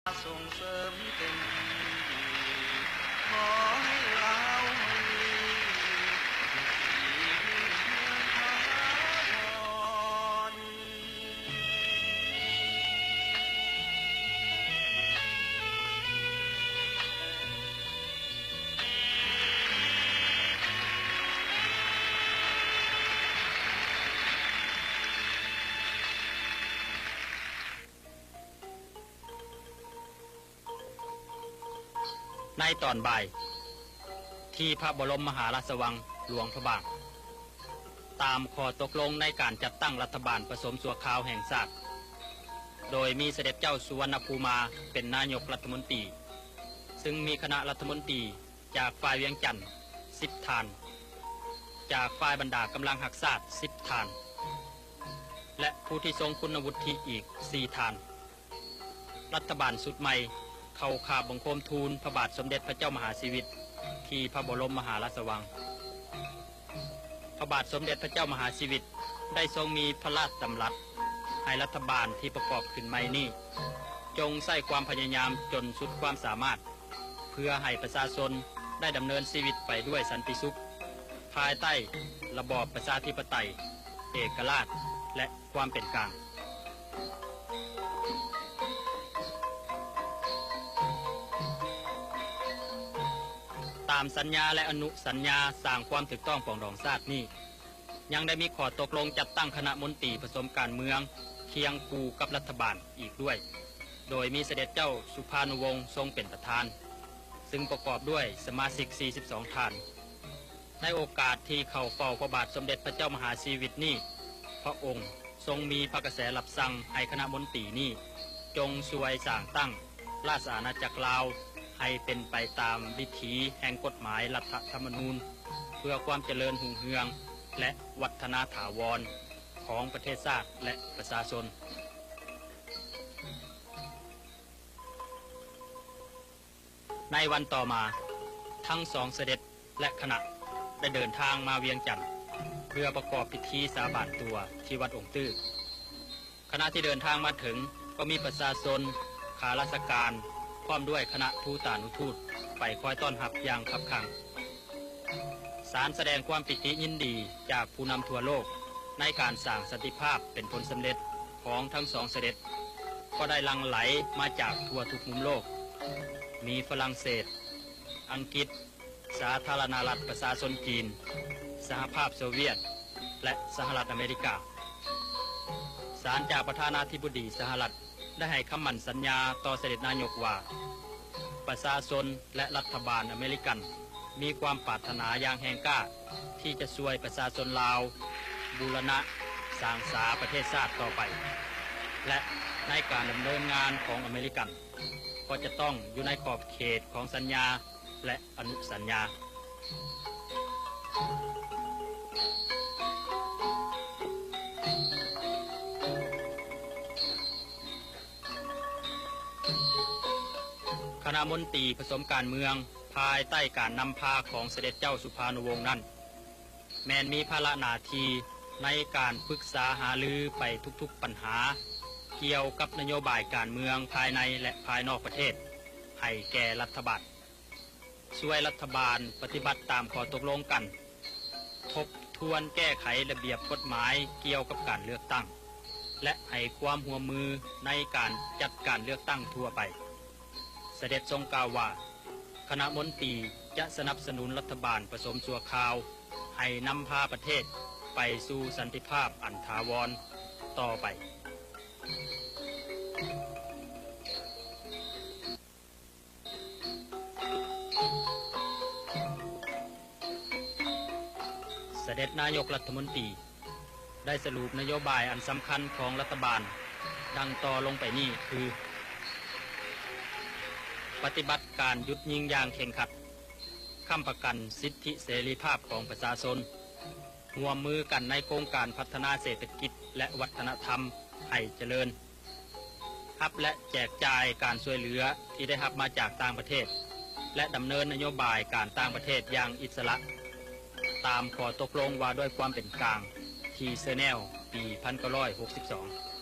ส่งเสริมเต็มที่ขอให้เรามีที่ยืนยงถาวรในตอนบ่ายที่พระบรมมหาราชวังหลวงพระบางตามข้อตกลงในการจัดตั้งรัฐบาลผสมชั่วคราวแห่งชาติโดยมีเสด็จเจ้าสุวรรณภูมิเป็นนายกรัฐมนตรีซึ่งมีคณะรัฐมนตรีจากฝ่ายเวียงจันทร์10 ท่านจากฝ่ายบรรดากำลังหักษา10 ท่านและผู้ที่ทรงคุณวุฒิอีก4 ท่านรัฐบาลสุดใหม่เข้าคาบบังคมทูลพระบาทสมเด็จพระเจ้ามหาชีวิตที่พระบรมมหาราชวังพระบาทสมเด็จพระเจ้ามหาชีวิตได้ทรงมีพระราชดำรัสให้รัฐบาลที่ประกอบขึ้นใหม่นี้จงใส่ความพยายามจนสุดความสามารถเพื่อให้ประชาชนได้ดำเนินชีวิตไปด้วยสันติสุขภายใต้ระบอบประชาธิปไตยเอกราชและความเป็นกลางตามสัญญาและอนุสัญญาสร้างความถูกต้องปองดองชาตินี้ยังได้มีข้อตกลงจัดตั้งคณะมนตรีผสมการเมืองเคียงคู่กับรัฐบาลอีกด้วยโดยมีเสด็จเจ้าสุภานุวงศ์ทรงเป็นประธานซึ่งประกอบด้วยสมาชิก42 ท่านในโอกาสที่เข้าเฝ้าพระบาทสมเด็จพระเจ้ามหาชีวิตนี้พระองค์ทรงมีพระกระแสรับสั่งให้คณะมนตรีนี้จงช่วยสร้างตั้งราชอาณาจักรลาวให้เป็นไปตามวิถีแห่งกฎหมายรัฐธรรมนูญเพื่อความเจริญรุ่งเรืองและวัฒนาถาวรของประเทศชาติและประชาชนในวันต่อมาทั้งสองเสด็จและคณะได้เดินทางมาเวียงจันทร์เพื่อประกอบพิธีสาบานตัวที่วัดองค์ตื้อคณะที่เดินทางมาถึงก็มีประชาชนข้าราชการพร้อมด้วยคณะทูตานุทูตไปคอยต้อนรับอย่างคับคั่งสารแสดงความปิติยินดีจากผู้นำทั่วโลกในการสร้างสันติภาพเป็นผลสำเร็จของทั้งสองเสด็จก็ได้หลั่งไหลมาจากทั่วทุกมุมโลกมีฝรั่งเศสอังกฤษสาธารณรัฐประชาชนจีนสหภาพโซเวียตและสหรัฐอเมริกาศาลจากประธานาธิบดีสหรัฐได้ให้คำมั่นสัญญาต่อเสด็จนายกว่าประชาชนและรัฐบาลอเมริกันมีความปรารถนาอย่างแห่งกล้าที่จะช่วยประชาชนลาวบูรณะสร้างสาประเทศชาติต่อไปและในการดำเนินงานของอเมริกันก็จะต้องอยู่ในขอบเขตของสัญญาและอนุสัญญาคณะมนตรีผสมการเมืองภายใต้การนำพาของเสด็จเจ้าสุภานุวงศ์นั้นแม้นมีภาระหน้าที่ในการปรึกษาหารือไปทุกๆปัญหาเกี่ยวกับนโยบายการเมืองภายในและภายนอกประเทศให้แก่รัฐบาลช่วยรัฐบาลปฏิบัติตามข้อตกลงกันทบทวนแก้ไขระเบียบกฎหมายเกี่ยวกับการเลือกตั้งและให้ความร่วมมือในการจัดการเลือกตั้งทั่วไปเสด็จทรงกล่าวว่าคณะมนตรีจะสนับสนุนรัฐบาลผสมชั่วคราวให้นำพาประเทศไปสู่สันติภาพอันถาวรต่อไปเสด็จนายกรัฐมนตรีได้สรุปนโยบายอันสำคัญของรัฐบาลดังต่อลงไปนี้คือปฏิบัติการหยุดยิงอย่างเข่งขัดค้ำประกันสิทธิเสรีภาพของประชาชนร่วมมือกันในโครงการพัฒนาเศรษฐกิจและวัฒนธรรมให้เจริญรับและแจกจ่ายการช่วยเหลือที่ได้รับมาจากต่างประเทศและดำเนินนโยบายการต่างประเทศอย่างอิสระตามข้อตกลงว่าด้วยความเป็นกลางที่เซเนลปี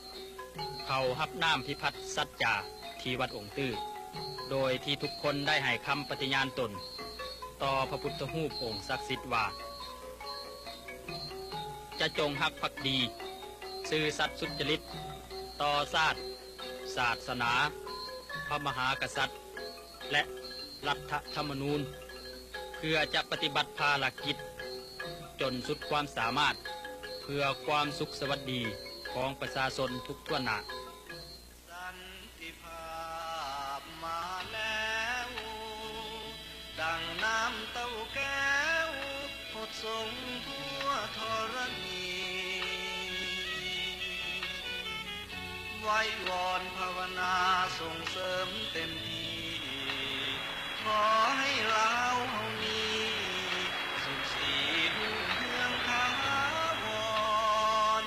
1962 เขารับน้ำพิพัฒน์สัจจา ที่วัดองค์ตื้อโดยที่ทุกคนได้ให้คำปฏิญาณตนต่อพระพุทธรูปองค์ศักดิ์สิทธิ์ว่าจะจงฮักภักดีซื่อสัตย์สุจริตต่อชาติศาสนาพระมหากษัตริย์และรัฐธรรมนูญเพื่อจะปฏิบัติภารกิจจนสุดความสามารถเพื่อความสุขสวัสดีของประชาชนทุกทั่วหน้าสันติภาพมาแล้วดังน้ำเต้าแก้วหดส่งทั่วธรณีไว้วอนภาวนาส่งเสริมเต็มที่ขอให้เราเฮามีสุขสีรุ่งเรืองถาวร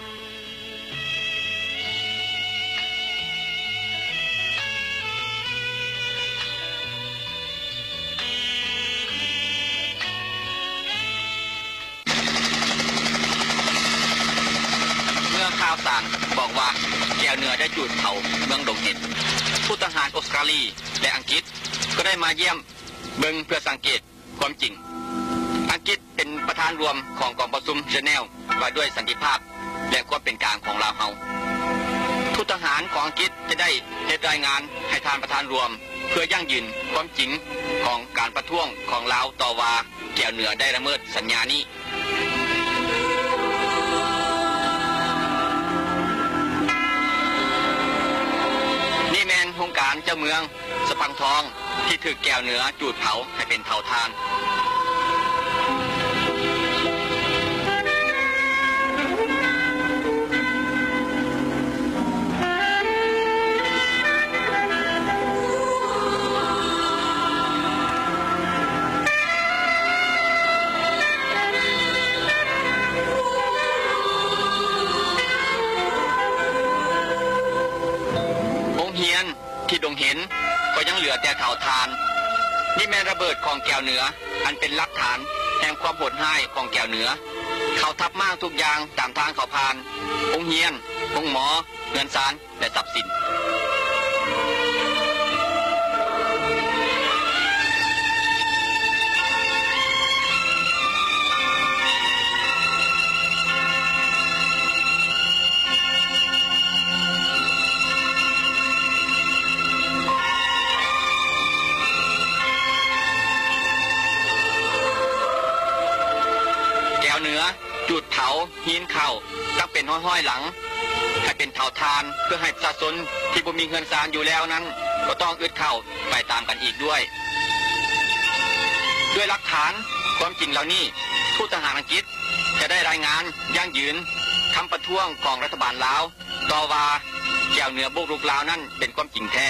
เมื่อข่าวสารบอกว่าแก้วเหนือได้จูดเผาเมืองดงเห็ดผู้ทหารออสเตรเลียและอังกฤษก็ได้มาเยี่ยมเบิงเพื่อสังเกตความจริงอังกฤษเป็นประธานรวมของกองประชุมเจนีวาว่าด้วยสันติภาพและความเป็นกลางของลาวเฮาผู้ทหารของอังกฤษจะได้เฮ็ดรายงานให้ทานประธานรวมเพื่อยั่งยืนความจริงของการประท้วงของลาวต่อว่าแก้วเหนือได้ละเมิดสัญญานี้นี่แมนโครงการเจ้าเมืองสะพังทองที่ถือแก้วเหนือจูดเผาให้เป็นเผาทานที่ดงเห็นก็ยังเหลือแต่เผาทานนี่แม่ระเบิดของแก้วเหนืออันเป็นหลักฐานแห่งความโหดร้ายของแก้วเหนือเขาทับมากทุกอย่างตามทางเขาผ่านองเฮียนองหมอเงินศาลและทรัพย์สินเหนือจุดเผาหินเข่าตั้งเป็นห้อยๆหลังให้เป็นเผาทานเพื่อให้ประชาชนที่บ่มีเงินสารอยู่แล้วนั้นก็ต้องอึดเข้าไปตามกันอีกด้วยหลักฐานความจริงเหล่านี้ทูตทหารอังกฤษจะได้รายงานยั่งยืนคำประท้วงของรัฐบาลลาวต่อว่าแก้วเหนือบุกรุกลาวนั้นเป็นความจริงแท้